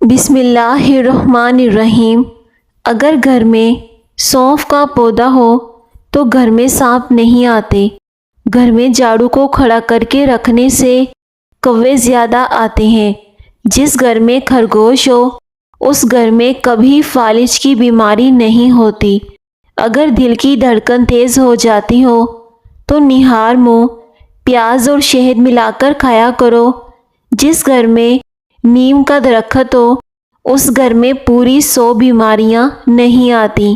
بسم اللہ الرحمن الرحیم۔ اگر گھر میں سونف کا پودا ہو تو گھر میں سانپ نہیں آتے۔ گھر میں جھاڑو کو کھڑا کر کے رکھنے سے کوے زیادہ آتے ہیں۔ جس گھر میں خرگوش ہو اس گھر میں کبھی فالج کی بیماری نہیں ہوتی۔ اگر دل کی دھڑکن تیز ہو جاتی ہو تو نہار منہ پیاز اور شہد ملا کر کھایا کرو۔ جس گھر میں نیم کا درخت ہو اس گھر میں پوری 100 بیماریاں نہیں آتی۔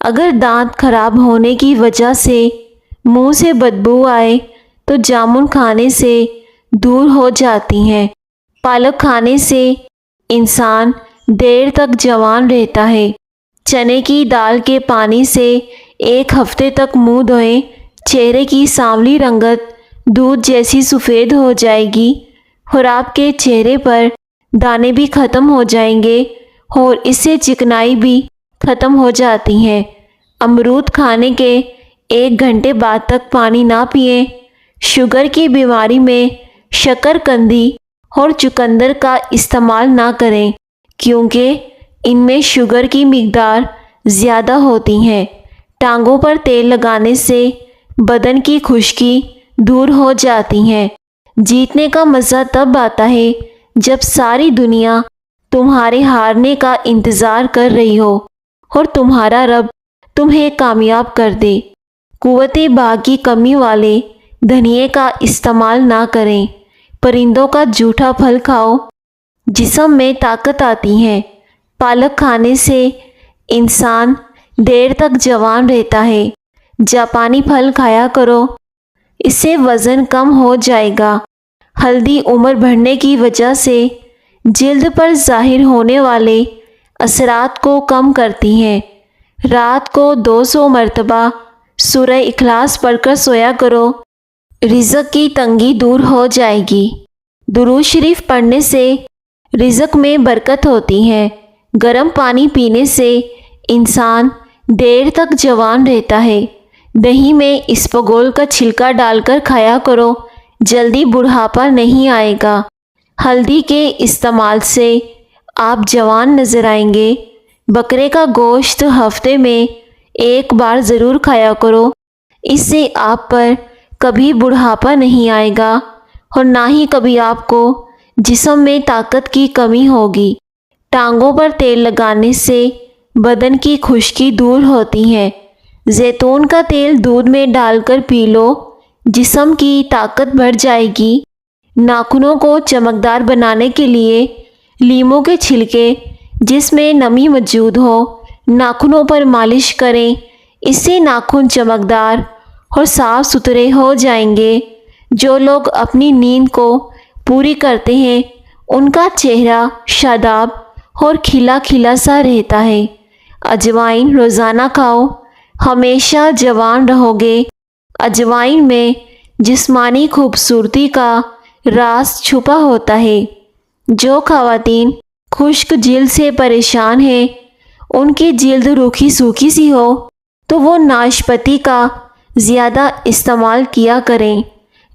اگر دانت خراب ہونے کی وجہ سے منہ سے بدبو آئے تو جامن کھانے سے دور ہو جاتی ہیں۔ پالک کھانے سے انسان دیر تک جوان رہتا ہے۔ چنے کی دال کے پانی سے 1 ہفتے تک منہ دھوئیں، چہرے کی سانولی رنگت دودھ جیسی سفید ہو جائے گی اور آپ کے چہرے پر دانے بھی ختم ہو جائیں گے اور اس سے چکنائی بھی ختم ہو جاتی ہے۔ امرود کھانے کے 1 گھنٹے بعد تک پانی نہ پئیں۔ شوگر کی بیماری میں شکرقندی اور چقندر کا استعمال نہ کریں کیونکہ ان میں شوگر کی مقدار زیادہ ہوتی ہے۔ ٹانگوں پر تیل لگانے سے بدن کی خشکی دور ہو جاتی ہے۔ جیتنے کا مزہ تب آتا ہے جب ساری دنیا تمہارے ہارنے کا انتظار کر رہی ہو اور تمہارا رب تمہیں کامیاب کر دے۔ قوت بہا کی کمی والے دھنیے کا استعمال نہ کریں۔ پرندوں کا جھوٹا پھل کھاؤ، جسم میں طاقت آتی ہے۔ پالک کھانے سے انسان دیر تک جوان رہتا ہے۔ جاپانی پھل کھایا کرو، اس سے وزن کم ہو جائے گا۔ ہلدی عمر بڑھنے کی وجہ سے جلد پر ظاہر ہونے والے اثرات کو کم کرتی ہے۔ رات کو 200 مرتبہ سورہ اخلاص پڑھ کر سویا کرو، رزق کی تنگی دور ہو جائے گی۔ درود شریف پڑھنے سے رزق میں برکت ہوتی ہے۔ گرم پانی پینے سے انسان دیر تک جوان رہتا ہے۔ دہی میں اسپغول کا چھلکا ڈال کر کھایا کرو، جلدی بڑھاپا نہیں آئے گا۔ ہلدی کے استعمال سے آپ جوان نظر آئیں گے۔ بکرے کا گوشت ہفتے میں 1 بار ضرور کھایا کرو، اس سے آپ پر کبھی بڑھاپا نہیں آئے گا اور نہ ہی کبھی آپ کو جسم میں طاقت کی کمی ہوگی۔ ٹانگوں پر تیل لگانے سے بدن کی خشکی دور ہوتی ہے۔ زیتون کا تیل دودھ میں ڈال کر پی لو، جسم کی طاقت بڑھ جائے گی۔ ناخنوں کو چمکدار بنانے کے لیے لیموں کے چھلکے جس میں نمی موجود ہو ناخنوں پر مالش کریں، اس سے ناخن چمکدار اور صاف ستھرے ہو جائیں گے۔ جو لوگ اپنی نیند کو پوری کرتے ہیں ان کا چہرہ شاداب اور کھلا کھلا سا رہتا ہے۔ اجوائن روزانہ کھاؤ، ہمیشہ جوان رہو گے۔ اجوائن میں جسمانی خوبصورتی کا راز چھپا ہوتا ہے۔ جو خواتین خشک جلد سے پریشان ہیں، ان کی جلد روکھی سوکھی سی ہو تو وہ ناشپاتی کا زیادہ استعمال کیا کریں۔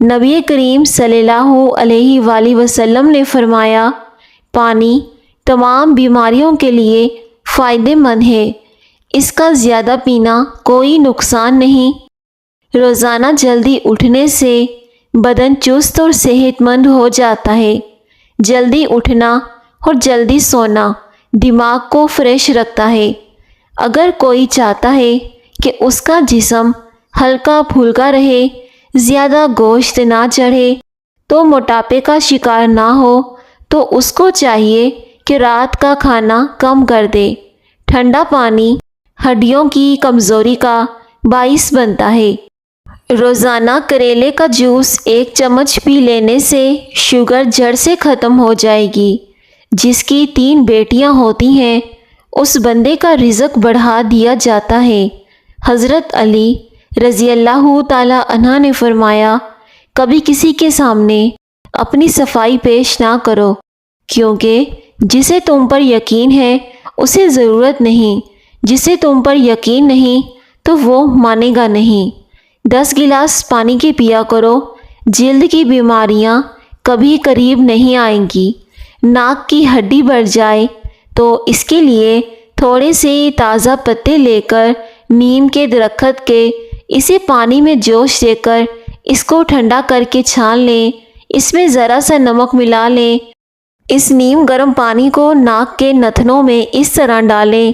نبی کریم صلی اللہ علیہ وآلہ وسلم نے فرمایا، پانی تمام بیماریوں کے لیے فائدہ مند ہے، اس کا زیادہ پینا کوئی نقصان نہیں۔ روزانہ جلدی اٹھنے سے بدن چست اور صحت مند ہو جاتا ہے۔ جلدی اٹھنا اور جلدی سونا دماغ کو فریش رکھتا ہے۔ اگر کوئی چاہتا ہے کہ اس کا جسم ہلکا پھولکا رہے، زیادہ گوشت نہ چڑھے تو موٹاپے کا شکار نہ ہو تو اس کو چاہیے کہ رات کا کھانا کم کر دے۔ ٹھنڈا پانی ہڈیوں کی کمزوری کا باعث بنتا ہے۔ روزانہ کریلے کا جوس 1 چمچ پی لینے سے شوگر جڑ سے ختم ہو جائے گی۔ جس کی 3 بیٹیاں ہوتی ہیں اس بندے کا رزق بڑھا دیا جاتا ہے۔ حضرت علی رضی اللہ تعالی عنہ نے فرمایا، کبھی کسی کے سامنے اپنی صفائی پیش نہ کرو، کیونکہ جسے تم پر یقین ہے اسے ضرورت نہیں، جسے تم پر یقین نہیں تو وہ مانے گا نہیں۔ 10 گلاس پانی کے پیا کرو، جلد کی بیماریاں کبھی قریب نہیں آئیں گی۔ ناک کی ہڈی بڑھ جائے تو اس کے لیے تھوڑے سے تازہ پتے لے کر نیم کے درخت کے اسے پانی میں جوش دے کر اس کو ٹھنڈا کر کے چھان لیں، اس میں ذرا سا نمک ملا لیں۔ اس نیم گرم پانی کو ناک کے نتنوں میں اس طرح ڈالیں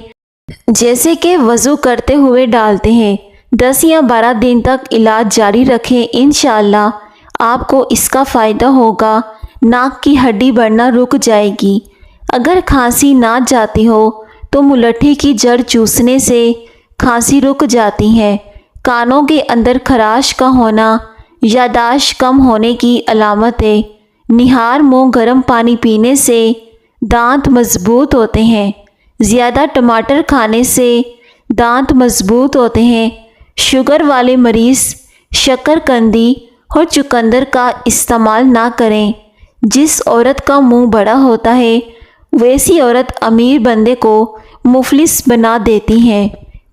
جیسے کہ وضو کرتے ہوئے ڈالتے ہیں۔ 10 یا 12 دن تک علاج جاری رکھیں، انشاءاللہ آپ کو اس کا فائدہ ہوگا، ناک کی ہڈی بڑھنا رک جائے گی۔ اگر کھانسی نہ جاتی ہو تو ملٹھی کی جڑ چوسنے سے کھانسی رک جاتی ہے۔ کانوں کے اندر خراش کا ہونا یادداشت کم ہونے کی علامت ہے۔ نہار منہ گرم پانی پینے سے دانت مضبوط ہوتے ہیں۔ زیادہ ٹماٹر کھانے سے دانت مضبوط ہوتے ہیں۔ شوگر والے مریض شکر قندی اور چقندر کا استعمال نہ کریں۔ جس عورت کا منہ بڑا ہوتا ہے ویسی عورت امیر بندے کو مفلس بنا دیتی ہے۔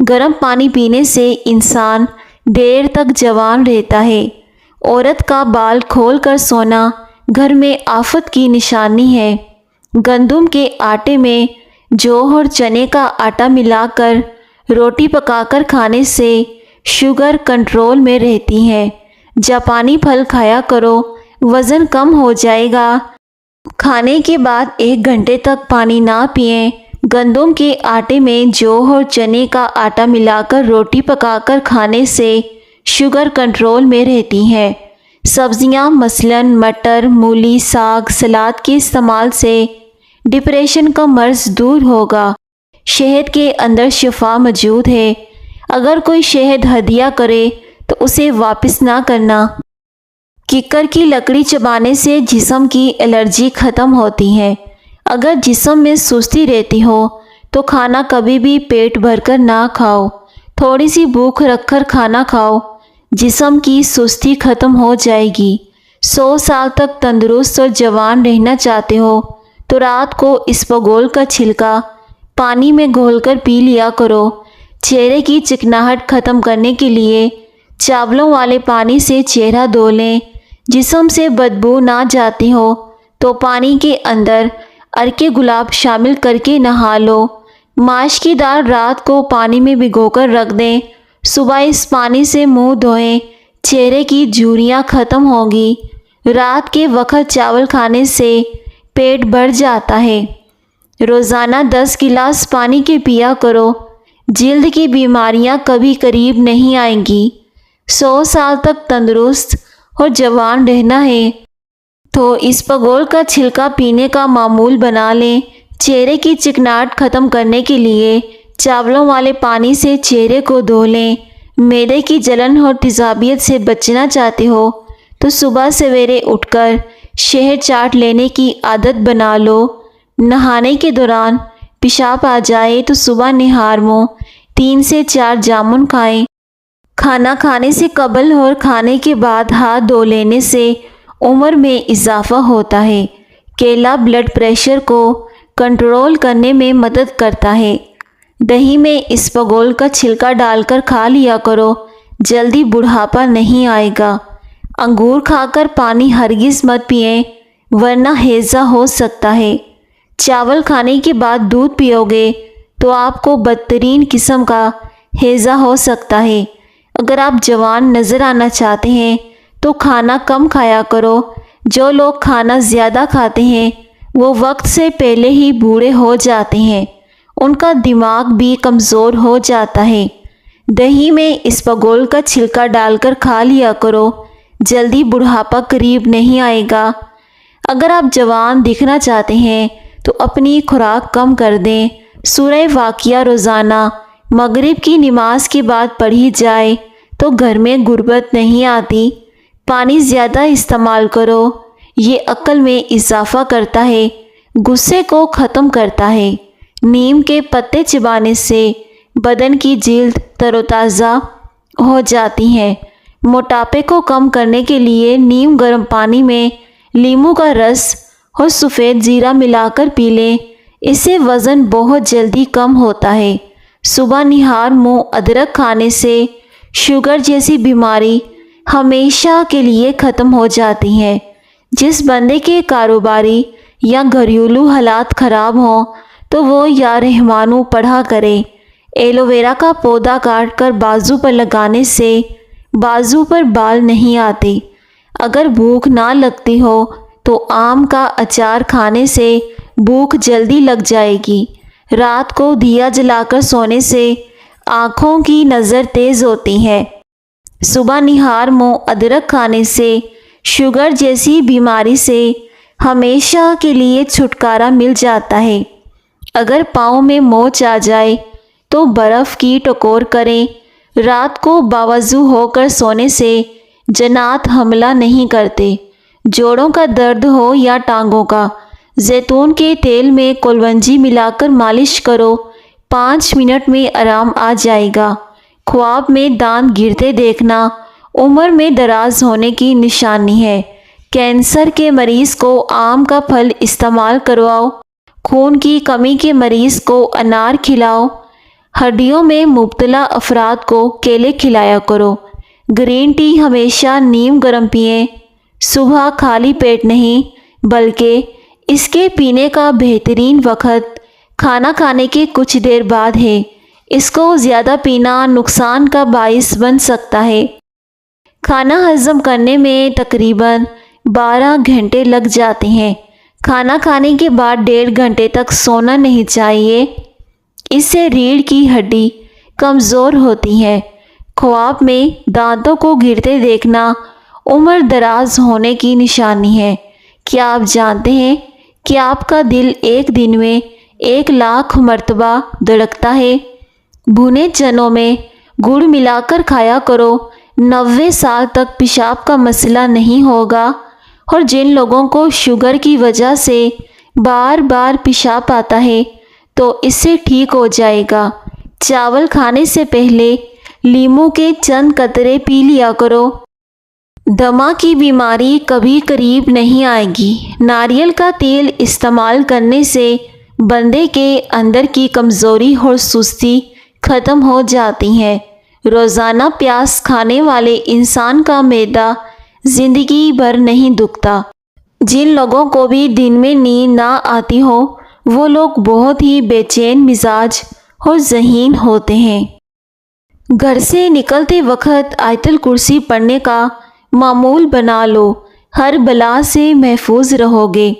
گرم پانی پینے سے انسان دیر تک جوان رہتا ہے۔ عورت کا بال کھول کر سونا گھر میں آفت کی نشانی ہے۔ گندم کے آٹے میں جو اور چنے کا آٹا ملا کر روٹی پکا کر کھانے سے شوگر کنٹرول میں رہتی ہے۔ جاپانی پھل کھایا کرو، وزن کم ہو جائے گا۔ کھانے کے بعد 1 گھنٹے تک پانی نہ پئیں۔ گندم کے آٹے میں جو اور چنے کا آٹا ملا کر روٹی پکا کر کھانے سے شوگر کنٹرول میں رہتی ہے۔ سبزیاں مثلاً مٹر، مولی، ساگ، سلاد کے استعمال سے ڈپریشن کا مرض دور ہوگا۔ شہد کے اندر شفا موجود ہے۔ اگر کوئی شہد ہدیہ کرے تو اسے واپس نہ کرنا۔ ککر کی لکڑی چبانے سے جسم کی الرجی ختم ہوتی ہے۔ اگر جسم میں سستی رہتی ہو تو کھانا کبھی بھی پیٹ بھر کر نہ کھاؤ، تھوڑی سی بھوک رکھ کر کھانا کھاؤ، جسم کی سستی ختم ہو جائے گی۔ 100 سال تک تندرست اور جوان رہنا چاہتے ہو تو رات کو اسپغول کا چھلکا پانی میں گھول کر پی لیا کرو۔ چہرے کی چکناہٹ ختم کرنے کے لیے چاولوں والے پانی سے چہرہ دھو لیں۔ جسم سے بدبو نہ جاتی ہو تو پانی کے اندر عرق گلاب شامل کر کے نہا لو۔ ماش کی دال رات کو پانی میں بھگو کر رکھ دیں، صبح اس پانی سے منہ دھوئیں، چہرے کی جھریاں ختم ہوگی۔ رات کے وقت چاول کھانے سے پیٹ بھر جاتا ہے۔ روزانہ 10 گلاس پانی کے پیا کرو، جلد کی بیماریاں کبھی قریب نہیں آئیں گی۔ 100 سال تک تندرست اور جوان رہنا ہے تو اسپغول کا چھلکا پینے کا معمول بنا لیں۔ چہرے کی چکناہٹ ختم کرنے کے لیے چاولوں والے پانی سے چہرے کو دھو لیں۔ معدے کی جلن اور تیزابیت سے بچنا چاہتے ہو تو صبح سویرے اٹھ کر شہد چاٹ لینے کی عادت بنا لو۔ نہانے کے دوران پیشاب آ جائے تو صبح نہار منہ 3 سے 4 جامن کھائیں۔ کھانا کھانے سے قبل اور کھانے کے بعد ہاتھ دھو لینے سے عمر میں اضافہ ہوتا ہے۔ کیلا بلڈ پریشر کو کنٹرول کرنے میں مدد کرتا ہے۔ دہی میں اسپغول کا چھلکا ڈال کر کھا لیا کرو، جلدی بڑھاپا نہیں آئے گا۔ انگور کھا کر پانی ہرگز مت پئیں ورنہ ہیضہ ہو سکتا ہے۔ چاول کھانے کے بعد دودھ پیو گے تو آپ کو بدترین قسم کا ہیضہ ہو سکتا ہے۔ اگر آپ جوان نظر آنا چاہتے ہیں تو کھانا کم کھایا کرو۔ جو لوگ کھانا زیادہ کھاتے ہیں وہ وقت سے پہلے ہی بوڑھے ہو جاتے ہیں، ان کا دماغ بھی کمزور ہو جاتا ہے۔ دہی میں اسپغول کا چھلکا ڈال کر کھا لیا کرو، جلدی بڑھاپا قریب نہیں آئے گا۔ اگر آپ جوان دکھنا چاہتے ہیں تو اپنی خوراک کم کر دیں۔ سورہ واقعہ روزانہ مغرب کی نماز کے بعد پڑھی جائے تو گھر میں غربت نہیں آتی۔ پانی زیادہ استعمال کرو، یہ عقل میں اضافہ کرتا ہے، غصے کو ختم کرتا ہے۔ نیم کے پتے چبانے سے بدن کی جلد تر و تازہ ہو جاتی ہے۔ موٹاپے کو کم کرنے کے لیے نیم گرم پانی میں لیموں کا رس اور سفید زیرہ ملا کر پی لیں، اس سے وزن بہت جلدی کم ہوتا ہے۔ صبح نہار منہ ادرک کھانے سے شوگر جیسی بیماری ہمیشہ کے لیے ختم ہو جاتی ہے۔ جس بندے کے کاروباری یا گھریلو حالات خراب ہوں تو وہ یا رحمانو پڑھا کرے۔ ایلو ویرا کا پودا کاٹ کر بازو پر لگانے سے بازو پر بال نہیں آتے۔ اگر بھوک نہ لگتی ہو تو آم کا اچار کھانے سے بھوک جلدی لگ جائے گی۔ رات کو دیا جلا کر سونے سے آنکھوں کی نظر تیز ہوتی ہے۔ صبح نہار منہ ادرک کھانے سے شوگر جیسی بیماری سے ہمیشہ کے لیے چھٹکارا مل جاتا ہے۔ اگر پاؤں میں موچ آ جائے تو برف کی ٹکور کریں۔ رات کو باوضو ہو کر سونے سے جنات حملہ نہیں کرتے۔ جوڑوں کا درد ہو یا ٹانگوں کا، زیتون کے تیل میں کلونجی ملا کر مالش کرو، 5 منٹ میں آرام آ جائے گا۔ خواب میں دانت گرتے دیکھنا عمر میں دراز ہونے کی نشانی ہے۔ کینسر کے مریض کو آم کا پھل استعمال کرواؤ۔ خون کی کمی کے مریض کو انار کھلاؤ۔ ہڈیوں میں مبتلا افراد کو کیلے کھلایا کرو۔ گرین ٹی ہمیشہ نیم گرم پئیں۔ صبح خالی پیٹ نہیں بلکہ اس کے پینے کا بہترین وقت کھانا کھانے کے کچھ دیر بعد ہے۔ اس کو زیادہ پینا نقصان کا باعث بن سکتا ہے۔ کھانا ہضم کرنے میں تقریباً 12 گھنٹے لگ جاتے ہیں۔ کھانا کھانے کے بعد 1.5 گھنٹے تک سونا نہیں چاہیے، اس سے ریڑھ کی ہڈی کمزور ہوتی ہے۔ خواب میں دانتوں کو گرتے دیکھنا عمر دراز ہونے کی نشانی ہے۔ کیا آپ جانتے ہیں کہ آپ کا دل ایک دن میں 1,00,000 مرتبہ دھڑکتا ہے؟ بھنے چنوں میں گڑ ملا کر کھایا کرو، 90 سال تک پیشاب کا مسئلہ نہیں ہوگا۔ اور جن لوگوں کو شوگر کی وجہ سے بار بار پیشاب آتا ہے تو اس سے ٹھیک ہو جائے گا۔ چاول کھانے سے پہلے لیموں کے چند قطرے پی لیا کرو۔ دمہ کی بیماری کبھی قریب نہیں آئے گی۔ ناریل کا تیل استعمال کرنے سے بندے کے اندر کی کمزوری اور سستی ختم ہو جاتی ہے۔ روزانہ پیاز کھانے والے انسان کا معدہ زندگی بھر نہیں دکھتا۔ جن لوگوں کو بھی دن میں نیند نہ آتی ہو وہ لوگ بہت ہی بے چین مزاج اور ذہین ہوتے ہیں۔ گھر سے نکلتے وقت آیت الکرسی پڑھنے کا معمول بنا لو، ہر بلا سے محفوظ رہو گے۔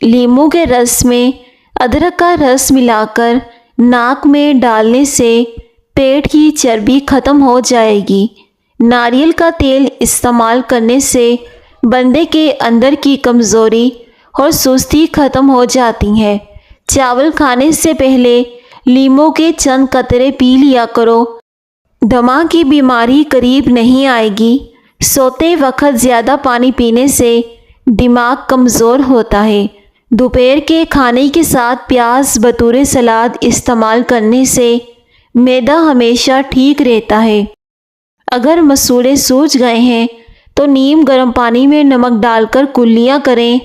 لیموں کے رس میں ادرک کا رس ملا کر ناک میں ڈالنے سے پیٹ کی چربی ختم ہو جائے گی۔ ناریل کا تیل استعمال کرنے سے بندے کے اندر کی کمزوری اور سستی ختم ہو جاتی ہے۔ چاول کھانے سے پہلے لیموں کے چند قطرے پی لیا کرو۔ دمہ کی بیماری قریب نہیں آئے گی۔ سوتے وقت زیادہ پانی پینے سے دماغ کمزور ہوتا ہے۔ دوپہر کے کھانے کے ساتھ پیاز بطور سلاد استعمال کرنے سے معدہ ہمیشہ ٹھیک رہتا ہے۔ اگر مسوڑھے سوج گئے ہیں تو نیم گرم پانی میں نمک ڈال کر کلیاں کریں۔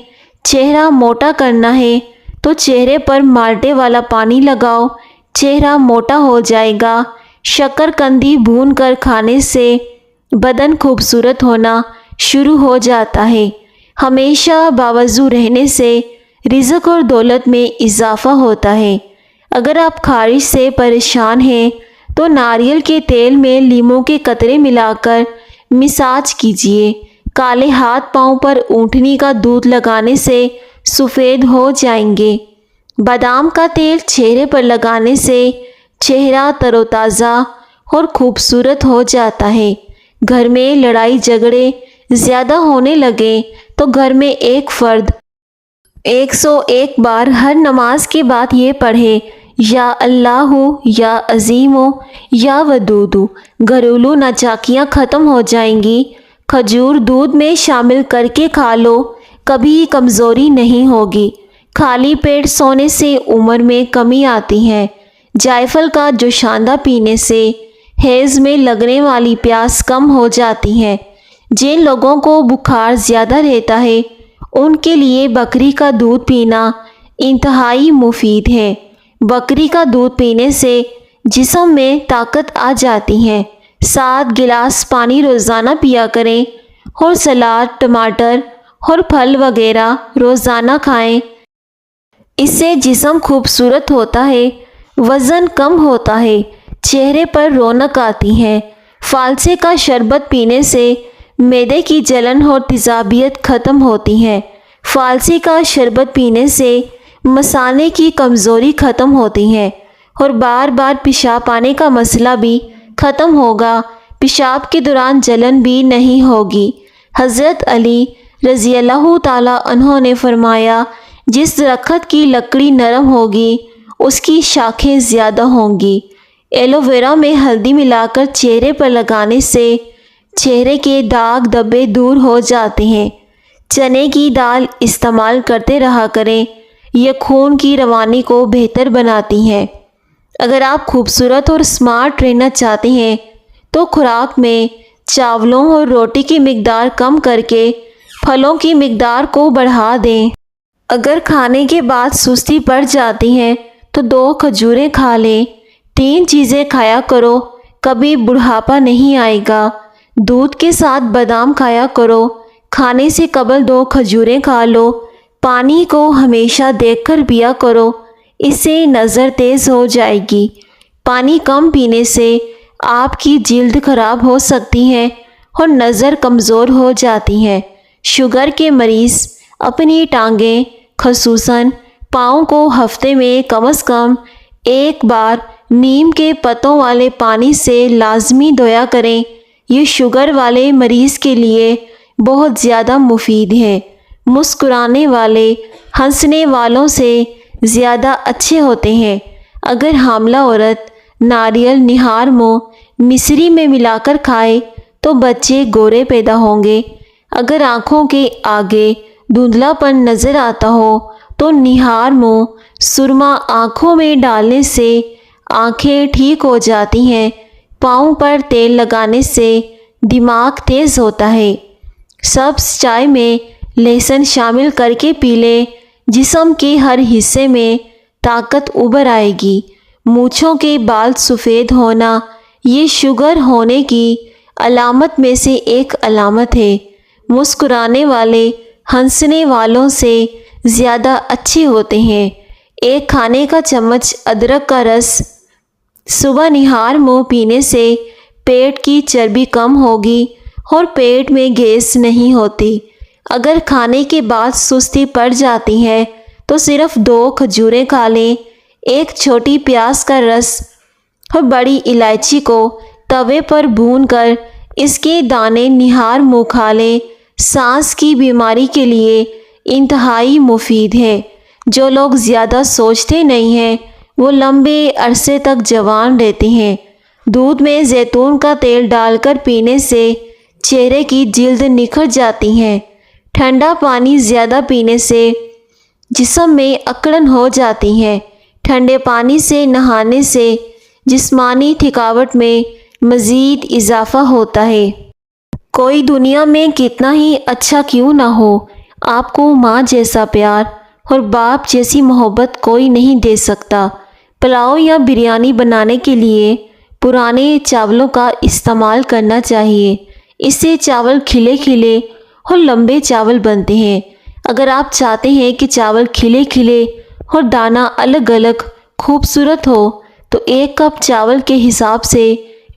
چہرہ موٹا کرنا ہے تو چہرے پر مالٹے والا پانی لگاؤ، چہرہ موٹا ہو جائے گا۔ شکر قندی بھون کر کھانے سے بدن خوبصورت ہونا شروع ہو جاتا ہے۔ ہمیشہ باوضو رہنے سے رزق اور دولت میں اضافہ ہوتا ہے۔ اگر آپ خارش سے پریشان ہیں تو ناریل کے تیل میں لیموں کے قطرے ملا کر مساج کیجیے۔ کالے ہاتھ پاؤں پر اونٹنی کا دودھ لگانے سے سفید ہو جائیں گے۔ بادام کا تیل چہرے پر لگانے سے چہرہ تر و تازہ اور خوبصورت ہو جاتا ہے۔ گھر میں لڑائی جھگڑے زیادہ ہونے لگے تو گھر میں ایک فرد 101 بار ہر نماز کے بعد یہ پڑھے، یا اللہ یا عظیم یا ودود۔ گھریلو ناچاکیاں ختم ہو جائیں گی۔ کھجور دودھ میں شامل کر کے کھا لو، کبھی کمزوری نہیں ہوگی۔ خالی پیٹ سونے سے عمر میں کمی آتی ہے۔ جائفل کا جوشاندہ پینے سے حیض میں لگنے والی پیاس کم ہو جاتی ہے۔ جن لوگوں کو بخار زیادہ رہتا ہے ان کے لیے بکری کا دودھ پینا انتہائی مفید ہے۔ بکری کا دودھ پینے سے جسم میں طاقت آ جاتی ہے۔ 7 گلاس پانی روزانہ پیا کریں اور سلاد، ٹماٹر اور پھل وغیرہ روزانہ کھائیں۔ اس سے جسم خوبصورت ہوتا ہے، وزن کم ہوتا ہے، چہرے پر رونق آتی ہے۔ فالسے کا شربت پینے سے معدے کی جلن اور تیزابیت ختم ہوتی ہے۔ فالسے کا شربت پینے سے مثانے کی کمزوری ختم ہوتی ہے اور بار بار پیشاب آنے کا مسئلہ بھی ختم ہوگا۔ پیشاب کے دوران جلن بھی نہیں ہوگی۔ حضرت علی رضی اللہ تعالیٰ عنہ نے فرمایا، جس درخت کی لکڑی نرم ہوگی اس کی شاخیں زیادہ ہوں گی۔ ایلو ویرا میں ہلدی ملا کر چہرے پر لگانے سے چہرے کے داغ دھبے دور ہو جاتے ہیں۔ چنے کی دال استعمال کرتے رہا کریں، یہ خون کی روانی کو بہتر بناتی ہے۔ اگر آپ خوبصورت اور سمارٹ رہنا چاہتے ہیں تو خوراک میں چاولوں اور روٹی کی مقدار کم کر کے پھلوں کی مقدار کو بڑھا دیں۔ اگر کھانے کے بعد سستی پڑ جاتی ہے تو 2 کھجوریں کھا لیں۔ 3 چیزیں کھایا کرو، کبھی بڑھاپا نہیں آئے گا۔ دودھ کے ساتھ بادام کھایا کرو، کھانے سے قبل 2 کھجوریں کھا لو۔ پانی کو ہمیشہ دیکھ کر پیا کرو، اس سے نظر تیز ہو جائے گی۔ پانی کم پینے سے آپ کی جلد خراب ہو سکتی ہے اور نظر کمزور ہو جاتی ہے۔ شوگر کے مریض اپنی ٹانگیں خصوصاً پاؤں کو ہفتے میں کم از کم 1 بار نیم کے پتوں والے پانی سے لازمی دھویا کریں۔ یہ شوگر والے مریض کے لیے بہت زیادہ مفید ہے۔ مسکرانے والے ہنسنے والوں سے زیادہ اچھے ہوتے ہیں۔ اگر حاملہ عورت ناریل نہار منہ مصری میں ملا کر کھائے تو بچے گورے پیدا ہوں گے۔ اگر آنکھوں کے آگے دھندلا پن نظر آتا ہو تو نہار منہ سرما آنکھوں میں ڈالنے سے آنکھیں ٹھیک ہو جاتی ہیں۔ پاؤں پر تیل لگانے سے دماغ تیز ہوتا ہے۔ سبز چائے میں لہسن شامل کر کے پی لیں، جسم کے ہر حصے میں طاقت ابھر آئے گی۔ مونچھوں کے بال سفید ہونا یہ شوگر ہونے کی علامت میں سے ایک علامت ہے۔ مسکرانے والے ہنسنے والوں سے زیادہ اچھے ہوتے ہیں۔ 1 کھانے کا چمچ ادرک کا رس صبح نہار منہ پینے سے پیٹ کی چربی کم ہوگی اور پیٹ میں گیس نہیں ہوتی۔ اگر کھانے کے بعد سستی پڑ جاتی ہے تو صرف 2 کھجوریں کھا لیں۔ 1 چھوٹی پیاز کا رس اور بڑی الائچی کو توے پر بھون کر اس کے دانے نہار منہ کھا لیں۔ سانس کی بیماری کے لیے انتہائی مفید ہے۔ جو لوگ زیادہ سوچتے نہیں ہیں وہ لمبے عرصے تک جوان رہتے ہیں۔ دودھ میں زیتون کا تیل ڈال کر پینے سے چہرے کی جلد نکھر جاتی ہے۔ ٹھنڈا پانی زیادہ پینے سے جسم میں اکڑن ہو جاتی ہے۔ ٹھنڈے پانی سے نہانے سے جسمانی تھکاوٹ میں مزید اضافہ ہوتا ہے۔ کوئی دنیا میں کتنا ہی اچھا کیوں نہ ہو، آپ کو ماں جیسا پیار اور باپ جیسی محبت کوئی نہیں دے سکتا۔ پلاؤ یا بریانی بنانے کے لیے پرانے چاولوں کا استعمال کرنا چاہیے۔ اس سے چاول کھلے کھلے اور لمبے چاول بنتے ہیں۔ اگر آپ چاہتے ہیں کہ چاول کھلے کھلے اور دانہ الگ الگ خوبصورت ہو تو 1 کپ چاول کے حساب سے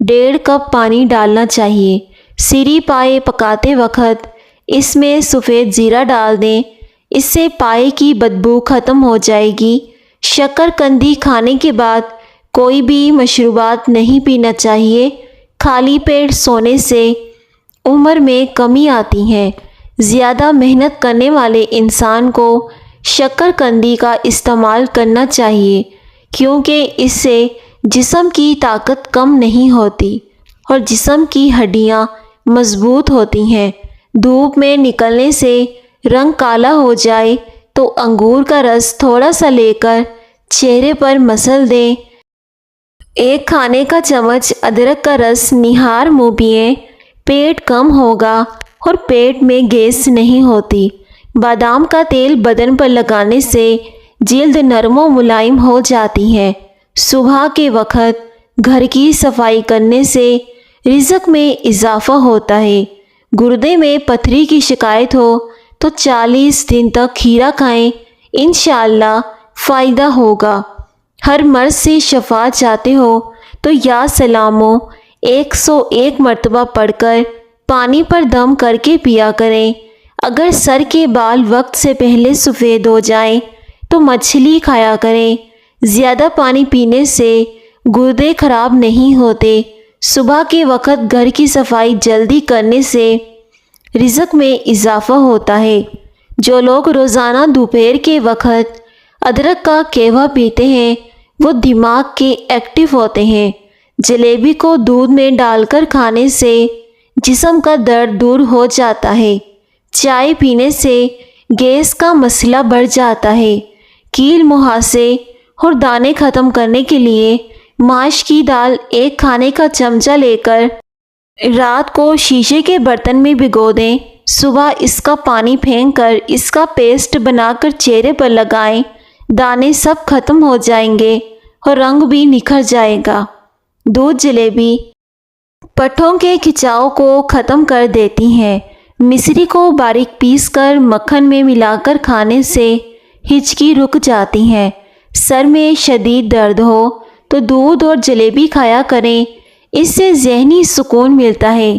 1.5 کپ پانی ڈالنا چاہیے۔ سری پائے پکاتے وقت اس میں سفید زیرہ ڈال دیں، اس سے پائے کی بدبو ختم ہو جائے گی۔ شکر قندی کھانے کے بعد کوئی بھی مشروبات نہیں پینا چاہیے۔ خالی پیٹ سونے سے عمر میں کمی آتی ہے۔ زیادہ محنت کرنے والے انسان کو شکر قندی کا استعمال کرنا چاہیے، کیونکہ اس سے جسم کی طاقت کم نہیں ہوتی اور جسم کی ہڈیاں مضبوط ہوتی ہیں۔ دھوپ میں نکلنے سے رنگ کالا ہو جائے تو انگور کا رس تھوڑا سا لے کر چہرے پر مسل دیں۔ 1 کھانے کا چمچ ادرک کا رس نہار منہ پئیں، پیٹ کم ہوگا اور پیٹ میں گیس نہیں ہوتی۔ بادام کا تیل بدن پر لگانے سے جلد نرم و ملائم ہو جاتی ہے۔ صبح کے وقت گھر کی صفائی کرنے سے رزق میں اضافہ ہوتا ہے۔ گردے میں پتھری کی شکایت ہو تو 40 دن تک کھیرا کھائیں، انشاءاللہ فائدہ ہوگا۔ ہر مرض سے شفا چاہتے ہو تو یا سلامو 101 مرتبہ پڑھ کر پانی پر دم کر کے پیا کریں۔ اگر سر کے بال وقت سے پہلے سفید ہو جائیں تو مچھلی کھایا کریں۔ زیادہ پانی پینے سے گردے خراب نہیں ہوتے۔ صبح کے وقت گھر کی صفائی جلدی کرنے سے رزق میں اضافہ ہوتا ہے۔ جو لوگ روزانہ دوپہر کے وقت ادرک کا قہوہ پیتے ہیں وہ دماغ کے ایکٹیو ہوتے ہیں۔ جلیبی کو دودھ میں ڈال کر کھانے سے جسم کا درد دور ہو جاتا ہے۔ چائے پینے سے گیس کا مسئلہ بڑھ جاتا ہے۔ کیل مہاسے اور دانے ختم کرنے کے لیے ماش کی دال ایک کھانے کا چمچہ لے کر رات کو شیشے کے برتن میں بھگو دیں۔ صبح اس کا پانی پھینک کر اس کا پیسٹ بنا کر چہرے پر لگائیں۔ دانے سب ختم ہو جائیں گے اور رنگ بھی نکھر جائے گا۔ دودھ جلیبی پٹھوں کے کھچاؤ کو ختم کر دیتی ہیں۔ مصری کو باریک پیس کر مکھن میں ملا کر کھانے سے ہچکی رک جاتی ہے۔ سر میں شدید درد ہو تو دودھ اور جلیبی کھایا کریں، اس سے ذہنی سکون ملتا ہے۔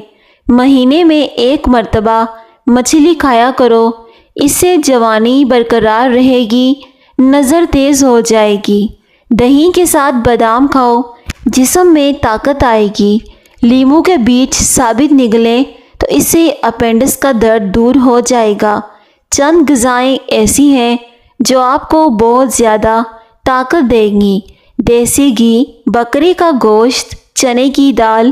مہینے میں 1 مرتبہ مچھلی کھایا کرو، اس سے جوانی برقرار رہے گی، نظر تیز ہو جائے گی۔ دہی کے ساتھ بادام کھاؤ، جسم میں طاقت آئے گی۔ لیموں کے بیج ثابت نگلیں تو اس سے اپینڈکس کا درد دور ہو جائے گا۔ چند غذائیں ایسی ہیں جو آپ کو بہت زیادہ طاقت دیں گی۔ دیسی گھی، بکری کا گوشت، چنے کی دال،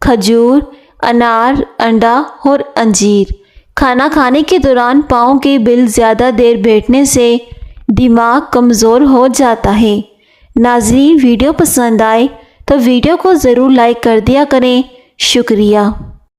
کھجور، انار، انڈا اور انجیر۔ کھانا کھانے کے دوران پاؤں کے بل زیادہ دیر بیٹھنے سے دماغ کمزور ہو جاتا ہے۔ ناظرین، ویڈیو پسند آئے تو ویڈیو کو ضرور لائک کر دیا کریں۔ شکریہ۔